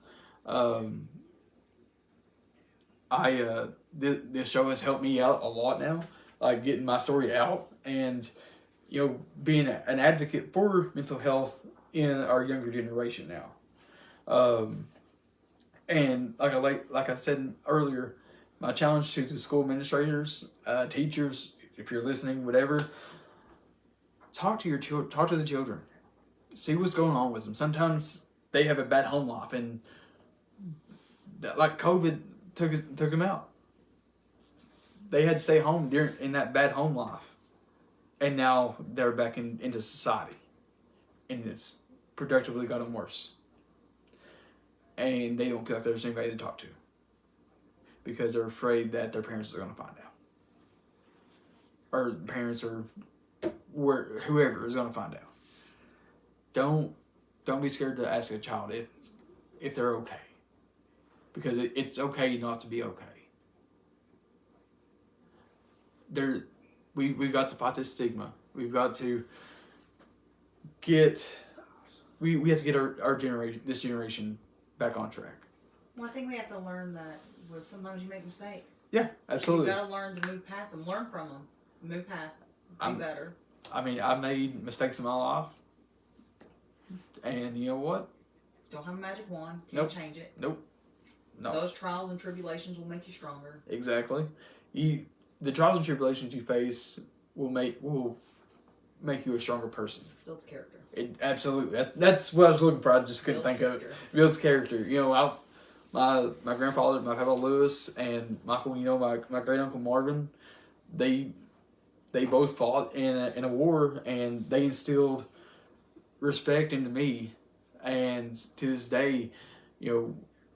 This show has helped me out a lot now, like getting my story out and, being an advocate for mental health in our younger generation now. And like I said earlier, my challenge to the school administrators, teachers, if you're listening, whatever, talk to the children. See what's going on with them. Sometimes they have a bad home life, and like COVID took them out. They had to stay home in that bad home life, and now they're back into society, and it's productively gotten worse. And they don't feel like there's anybody to talk to because they're afraid that their parents are going to find out, or parents or whoever is going to find out. Don't be scared to ask a child if they're okay, because it's okay not to be okay. We've got to fight this stigma. We've got to get we have to get this generation back on track. Well, I think we have to learn that sometimes you make mistakes. Yeah, absolutely. You got to learn to move past them, learn from them, move past them, be better. I mean, I made mistakes in my life, and you know what? Don't have a magic wand. Can't change it. Nope. No. Those trials and tribulations will make you stronger. Exactly. The trials and tribulations you face will make you a stronger person. Builds character. Absolutely. That's what I was looking for. I just couldn't think of it. Builds character. My grandfather, my Papa Lewis, and Michael, my great uncle Marvin, they both fought in a war, and they instilled respect into me. And to this day,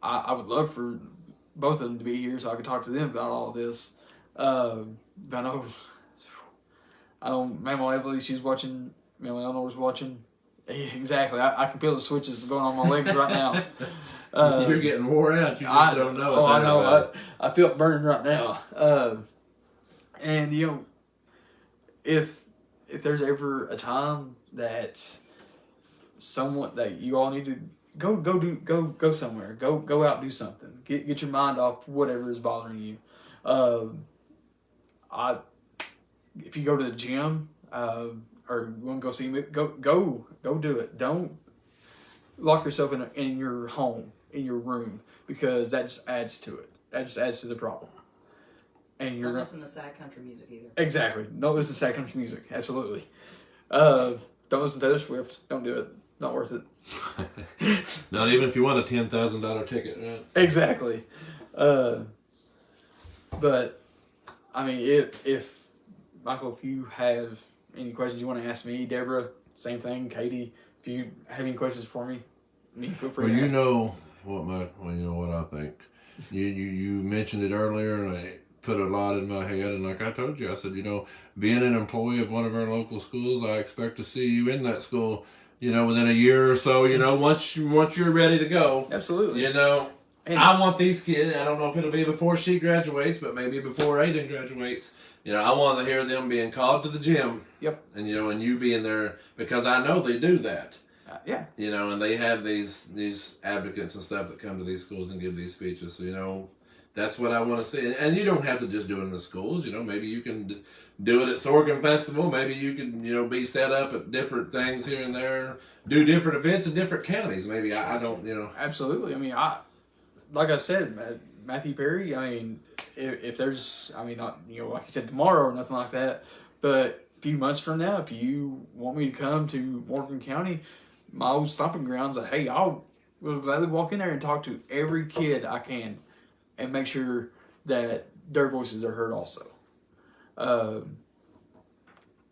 I would love for both of them to be here so I could talk to them about all of this. But I know Mama Emily, she's watching. Mama Eleanor's watching. Exactly. I can feel the switches going on my legs right now. You're getting wore out. You just don't know. Oh, I know. I feel it burning right now. And if there's ever a time that someone that you all need to go somewhere, go out and do something, get your mind off whatever is bothering you. If you go to the gym, or you want to go see me, go do it. Don't lock yourself in your home, in your room, because that just adds to it. That just adds to the problem. And don't listen to sad country music either. Exactly. Don't listen to sad country music. Absolutely. Don't listen to Taylor Swift. Don't do it. Not worth it. Not even if you want a $10,000 ticket, right? Exactly. But I mean, if Michael, if you have any questions you want to ask me, Deborah, same thing, Katie, if you have any questions for me, feel free. Well, you know what I think. You mentioned it earlier, and I put a lot in my head. And like I told you, I said, being an employee of one of our local schools, I expect to see you in that school, within a year or so. Once you're ready to go. Absolutely. And I want these kids. I don't know if it'll be before she graduates, but maybe before Aiden graduates. I want to hear them being called to the gym. Yep. And and you being there, because I know they do that. Yeah. And they have these advocates and stuff that come to these schools and give these speeches. So that's what I want to see. And you don't have to just do it in the schools. Maybe you can do it at Sorghum Festival. Maybe you can be set up at different things here and there. Do different events in different counties. Maybe I don't. Absolutely. I mean, like I said, Matthew Perry, I mean, if there's, not, like you said, tomorrow or nothing like that, but a few months from now, if you want me to come to Morgan County, my old stomping grounds, hey, we'll gladly walk in there and talk to every kid I can and make sure that their voices are heard also.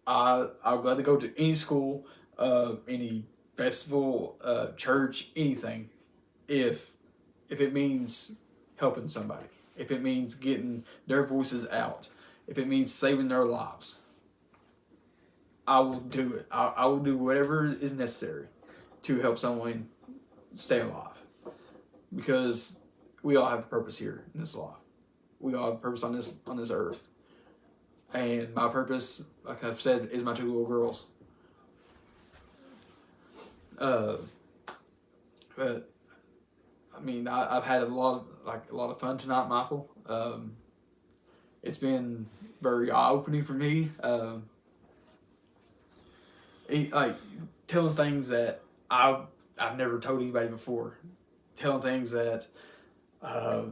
I'll gladly go to any school, any festival, church, anything, if it means helping somebody, if it means getting their voices out, if it means saving their lives. I will do it. I will do whatever is necessary to help someone stay alive, because we all have a purpose here in this life. We all have a purpose on this earth, and my purpose, like I've said, is my 2 little girls. But I mean, I've had a lot of fun tonight, Michael. It's been very eye-opening for me. Like telling things that I've never told anybody before, telling things that I'd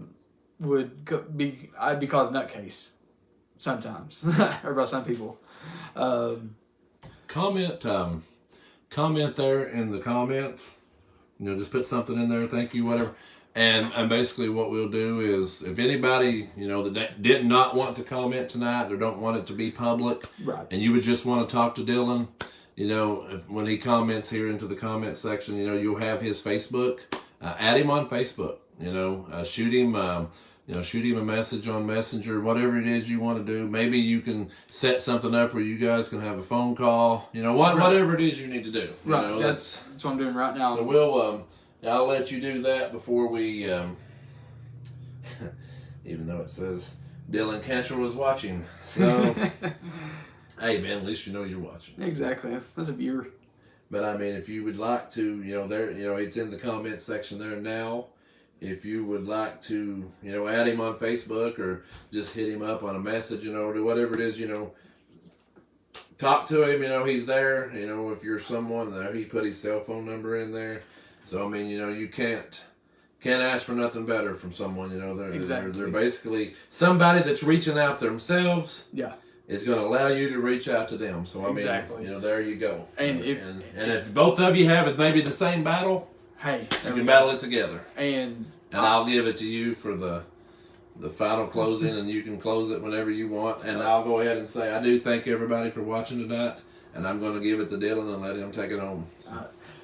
be called a nutcase sometimes, or by some people. Comment there in the comments. Just put something in there. Thank you, whatever. And basically what we'll do is, if anybody, that did not want to comment tonight or don't want it to be public, Right. and you would just want to talk to Dylan, when he comments here into the comment section, you'll have his Facebook. Add him on Facebook. Shoot him a message on Messenger, whatever it is you want to do. Maybe you can set something up where you guys can have a phone call. Whatever it is you need to do. Right. That's what I'm doing right now. So we'll, I'll let you do that before we, even though it says Dylan Cantrell was watching. So, hey man, at least you're watching. Exactly. That's a viewer. But I mean, if you would like to, it's in the comment section there now. If you would like to, add him on Facebook or just hit him up on a message, or whatever it is, talk to him, he's there. If you're someone there, he put his cell phone number in there. So, I mean, you can't ask for nothing better from someone, Exactly. They're basically somebody that's reaching out themselves. Yeah. Is going to allow you to reach out to them. So, I mean, exactly. There you go. And if both of you have maybe the same battle, hey, you can battle it together. And I'll give it to you for the final closing, and you can close it whenever you want. And I'll go ahead and say I do thank everybody for watching tonight, and I'm going to give it to Dylan and let him take it home.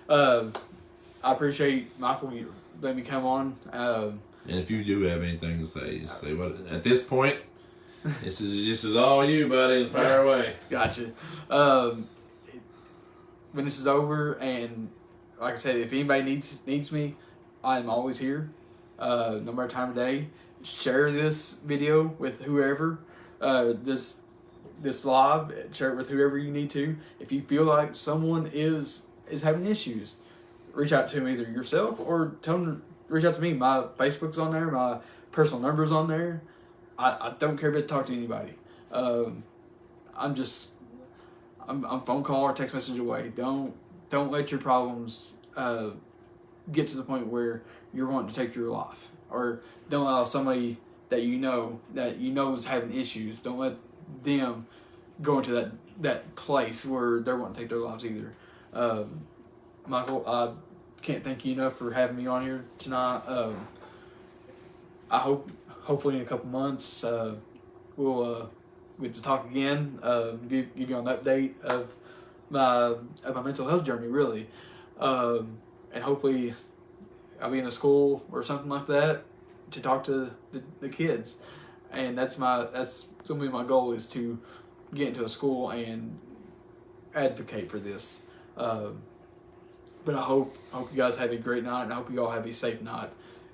I appreciate Michael you letting me come on. And if you do have anything to say, just say what. At this point, this is all you, buddy. And fire away. Gotcha. When this is over, and like I said, if anybody needs me, I'm always here. No matter time of day. Share this video with whoever. This live. Share it with whoever you need to. If you feel like someone is having issues, reach out to me, either yourself or reach out to me. My Facebook's on there. My personal number's on there. I don't care about to talk to anybody. I'm phone call or text message away. Don't let your problems get to the point where you're wanting to take your life, or don't allow somebody that you know is having issues. Don't let them go into that place where they're wanting to take their lives either. Michael, I can't thank you enough for having me on here tonight. I hopefully in a couple months we'll get to talk again, give you an update of my mental health journey, really, and hopefully I'll be in a school or something like that to talk to the kids, and that's gonna be my goal, is to get into a school and advocate for this. But I hope you guys have a great night, and I hope you all have a safe night.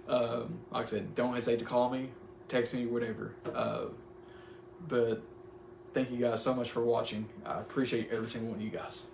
Like I said, don't hesitate to call me, text me, whatever. But thank you guys so much for watching. I appreciate every single one of you guys.